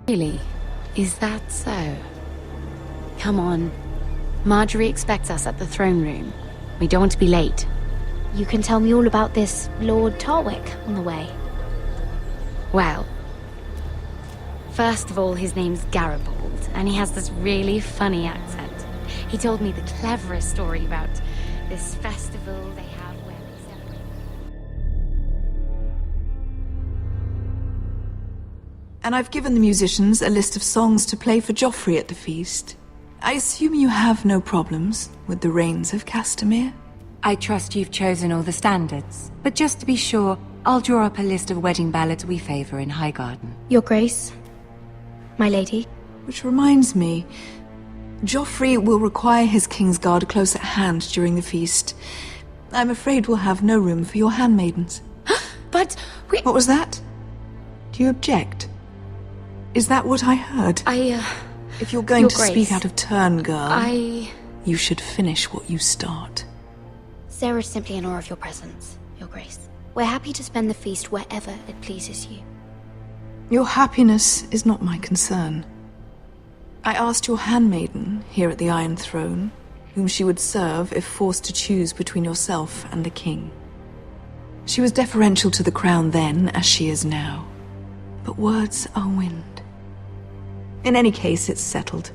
Really? Is that so? Come on. Marjorie expects us at the throne room. We don't want to be late. You can tell me all about this Lord Tarwick on the way. Well, first of all, his name's Garibaldi, and he has this really funny accent. He told me the cleverest story about this festival they have where they celebrate. And I've given the musicians a list of songs to play for Joffrey at the feast. I assume you have no problems with the Rains of Castamere? I trust you've chosen all the standards, but just to be sure, I'll draw up a list of wedding ballads we favor in Highgarden. Your Grace, my lady. Which reminds me, Joffrey will require his Kingsguard close at hand during the feast. I'm afraid we'll have no room for your handmaidens. But we... What was that? Do you object? Is that what I heard? Your If you're going to Grace, speak out of turn, girl, you should finish what you start. Sarah's simply in awe of your presence, Your Grace. We're happy to spend the feast wherever it pleases you. Your happiness is not my concern. I asked your handmaiden here at the Iron Throne whom she would serve if forced to choose between yourself and the king. She was deferential to the crown then, as she is now. But words are wind. In any case, it's settled.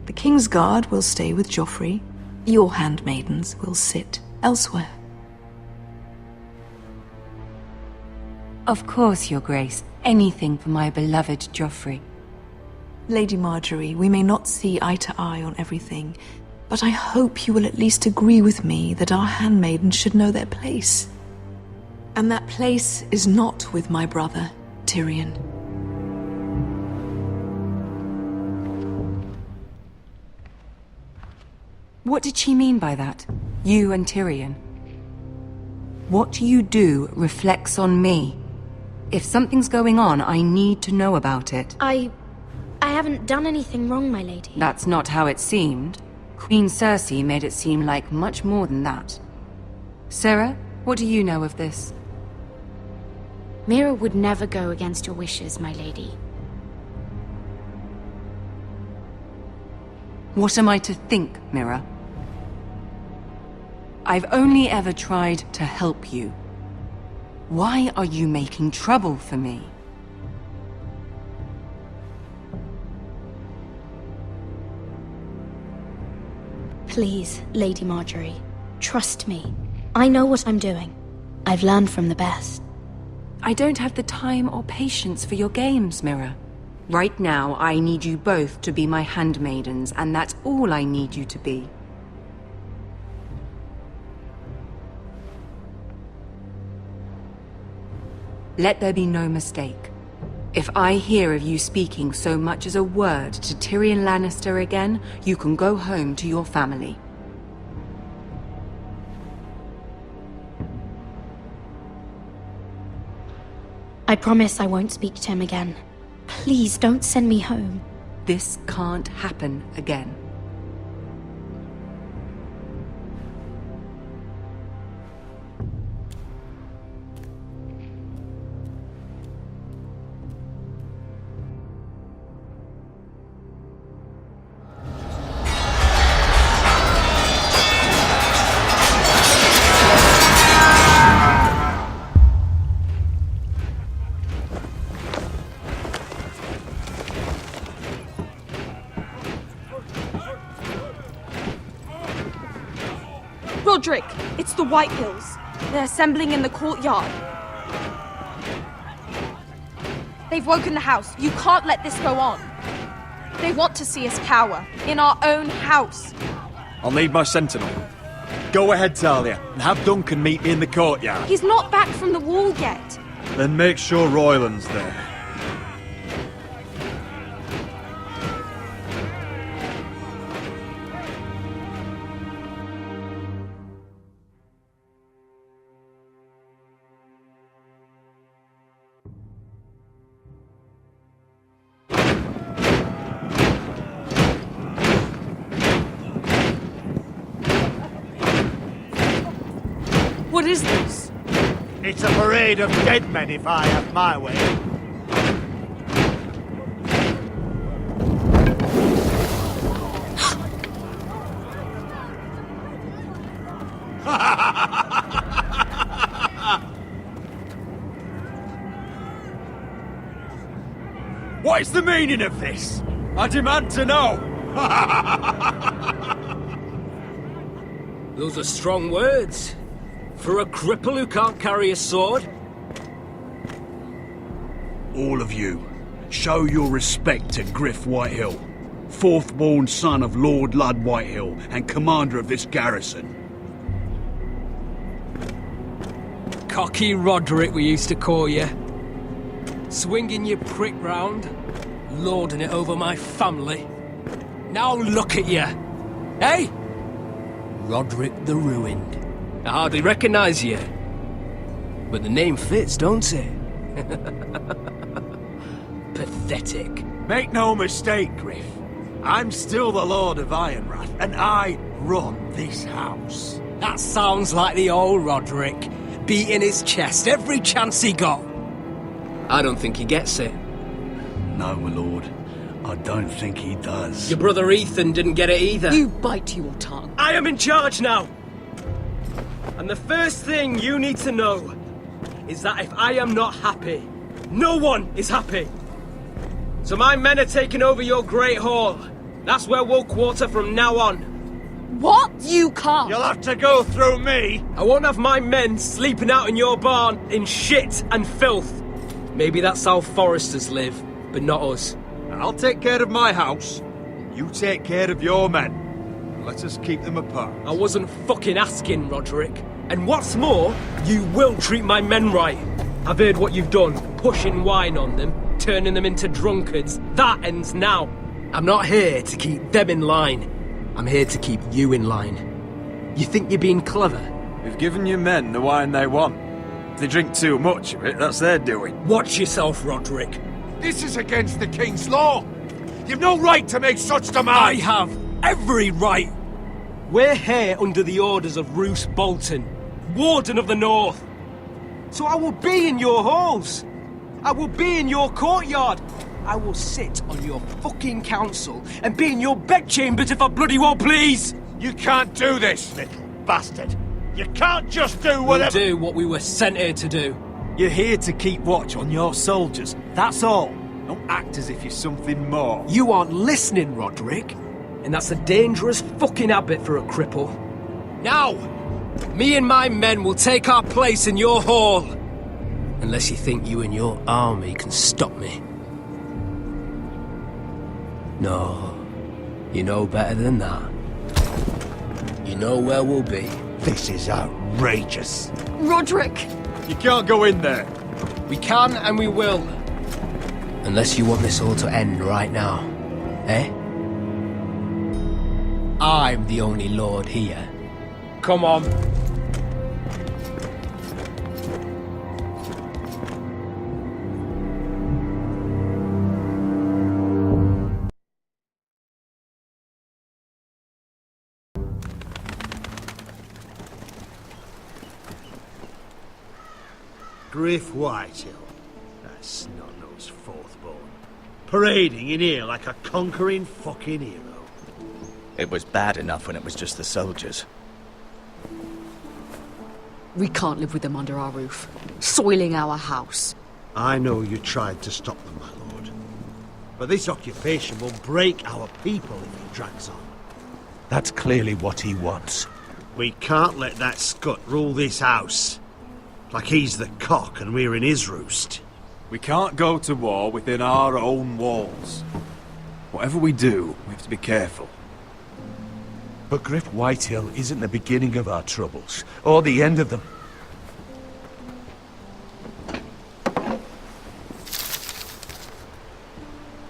The Kingsguard will stay with Joffrey. Your handmaidens will sit elsewhere. Of course, Your Grace. Anything for my beloved Joffrey. Lady Marjorie, we may not see eye to eye on everything, but I hope you will at least agree with me that our handmaidens should know their place. And that place is not with my brother, Tyrion. What did she mean by that? You and Tyrion? What you do reflects on me. If something's going on, I need to know about it. I haven't done anything wrong, my lady. That's not how it seemed. Queen Cersei made it seem like much more than that. Sarah, what do you know of this? Mira would never go against your wishes, my lady. What am I to think, Mira? I've only ever tried to help you. Why are you making trouble for me? Please, Lady Marjorie, trust me. I know what I'm doing. I've learned from the best. I don't have the time or patience for your games, Mira. Right now, I need you both to be my handmaidens, and that's all I need you to be. Let there be no mistake. If I hear of you speaking so much as a word to Tyrion Lannister again, you can go home to your family. I promise I won't speak to him again. Please don't send me home. This can't happen again. Roderick, it's the White Hills. They're assembling in the courtyard. They've woken the house. You can't let this go on. They want to see us cower. In our own house. I'll need my sentinel. Go ahead, Talia, and have Duncan meet me in the courtyard. He's not back from the wall yet. Then make sure Royland's there. What is this? It's a parade of dead men if I have my way. What is the meaning of this? I demand to know! Those are strong words. For a cripple who can't carry a sword. All of you, show your respect to Griff Whitehill, fourth-born son of Lord Ludd Whitehill and commander of this garrison. Cocky Roderick, we used to call you. Swinging your prick round, lording it over my family. Now look at you. Hey? Roderick the Ruined. I hardly recognise you. But the name fits, don't it? Pathetic. Make no mistake, Griff. I'm still the Lord of Ironrath, and I run this house. That sounds like the old Roderick, beating his chest every chance he got. I don't think he gets it. No, my lord. I don't think he does. Your brother Ethan didn't get it either. You bite your tongue. I am in charge now! And the first thing you need to know is that if I am not happy, no one is happy. So my men are taking over your Great Hall. That's where we'll quarter from now on. What? You can't! You'll have to go through me! I won't have my men sleeping out in your barn in shit and filth. Maybe that's how foresters live, but not us. I'll take care of my house. You take care of your men. Let us keep them apart. I wasn't fucking asking, Roderick. And what's more, you will treat my men right. I've heard what you've done, pushing wine on them, turning them into drunkards. That ends now. I'm not here to keep them in line. I'm here to keep you in line. You think you're being clever? We've given your men the wine they want. If they drink too much of it, that's their doing. Watch yourself, Roderick. This is against the King's law. You've no right to make such demands. I have every right. We're here under the orders of Roose Bolton, Warden of the North. So I will be in your halls. I will be in your courtyard. I will sit on your fucking council and be in your bedchambers if I bloody well please. You can't do this, little bastard. You can't just do whatever... We'll do what we were sent here to do. You're here to keep watch on your soldiers, that's all. Don't act as if you're something more. You aren't listening, Roderick. And that's a dangerous fucking habit for a cripple. Now, me and my men will take our place in your hall. Unless you think you and your army can stop me. No, you know better than that. You know where we'll be. This is outrageous. Roderick! You can't go in there. We can and we will. Unless you want this all to end right now. Eh? I'm the only lord here. Come on. Griff Whitehill, that snot-nosed fourth-born, parading in here like a conquering fucking hero. It was bad enough when it was just the soldiers. We can't live with them under our roof, soiling our house. I know you tried to stop them, my lord. But this occupation will break our people if it drags on. That's clearly what he wants. We can't let that scut rule this house. Like he's the cock and we're in his roost. We can't go to war within our own walls. Whatever we do, we have to be careful. But Griff Whitehill isn't the beginning of our troubles, or the end of them.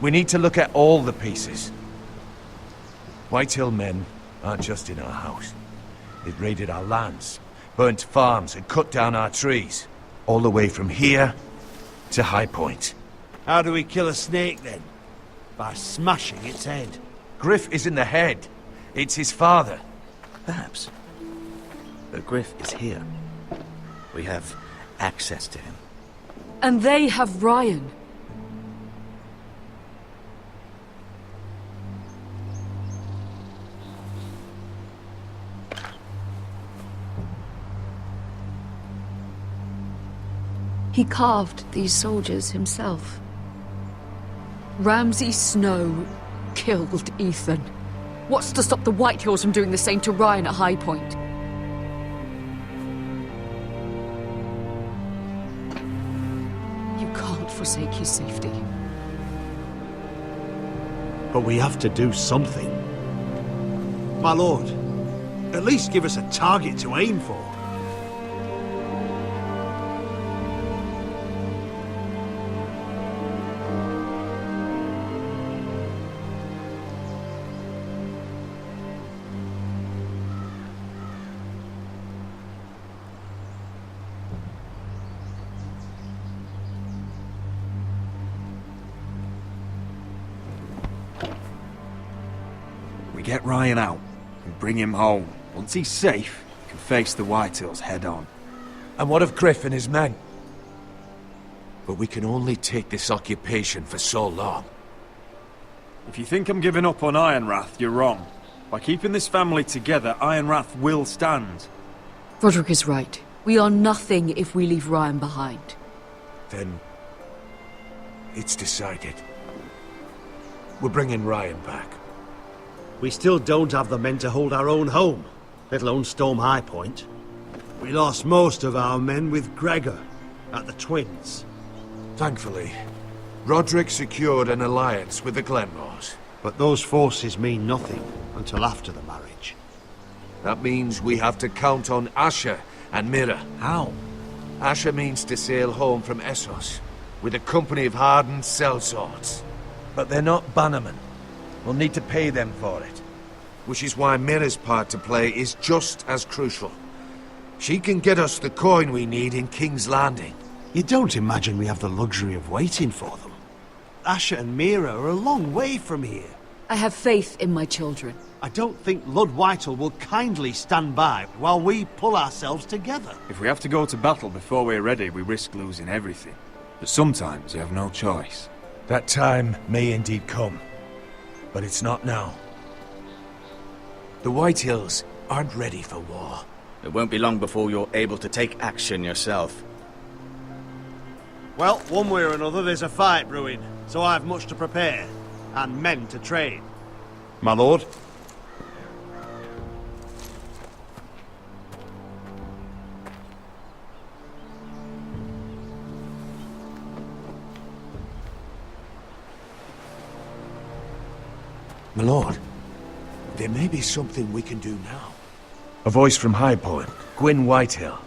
We need to look at all the pieces. Whitehill men aren't just in our house. They've raided our lands, burnt farms and cut down our trees. All the way from here to High Point. How do we kill a snake then? By smashing its head. Griff isn't the head. It's his father. Perhaps. But Griff is here. We have access to him. And they have Ryan. He carved these soldiers himself. Ramsay Snow killed Ethan. What's to stop the Whitehills from doing the same to Ryan at High Point? You can't forsake his safety. But we have to do something. My lord, at least give us a target to aim for. We get Ryan out and bring him home. Once he's safe, he can face the Whitehills head on. And what of Griff and his men? But we can only take this occupation for so long. If you think I'm giving up on Ironrath, you're wrong. By keeping this family together, Ironrath will stand. Roderick is right. We are nothing if we leave Ryan behind. Then... it's decided. We're bringing Ryan back. We still don't have the men to hold our own home, let alone storm High Point. We lost most of our men with Gregor at the Twins. Thankfully, Roderick secured an alliance with the Glenmores. But those forces mean nothing until after the marriage. That means we have to count on Asher and Mira. How? Asher means to sail home from Essos, with a company of hardened sellswords. But they're not bannermen. We'll need to pay them for it. Which is why Mira's part to play is just as crucial. She can get us the coin we need in King's Landing. You don't imagine we have the luxury of waiting for them? Asher and Mira are a long way from here. I have faith in my children. I don't think Lord Whitehall will kindly stand by while we pull ourselves together. If we have to go to battle before we're ready, we risk losing everything. But sometimes you have no choice. That time may indeed come. But it's not now. The Whitehills aren't ready for war. It won't be long before you're able to take action yourself. Well, one way or another, there's a fight brewing, so I've much to prepare, and men to train. My lord? My lord, there may be something we can do now. A voice from High Point, Gwyn Whitehill.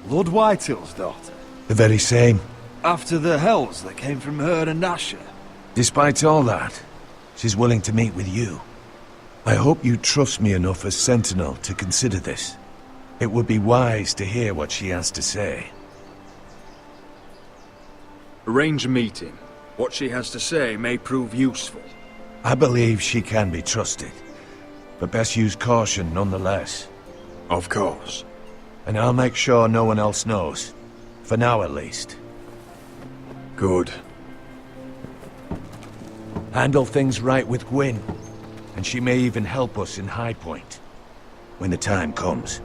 Lord Whitehill's daughter? The very same. After the hells that came from her and Asher? Despite all that, she's willing to meet with you. I hope you trust me enough as Sentinel to consider this. It would be wise to hear what she has to say. Arrange a meeting. What she has to say may prove useful. I believe she can be trusted, but best use caution nonetheless. Of course. And I'll make sure no one else knows. For now, at least. Good. Handle things right with Gwyn, and she may even help us in High Point when the time comes.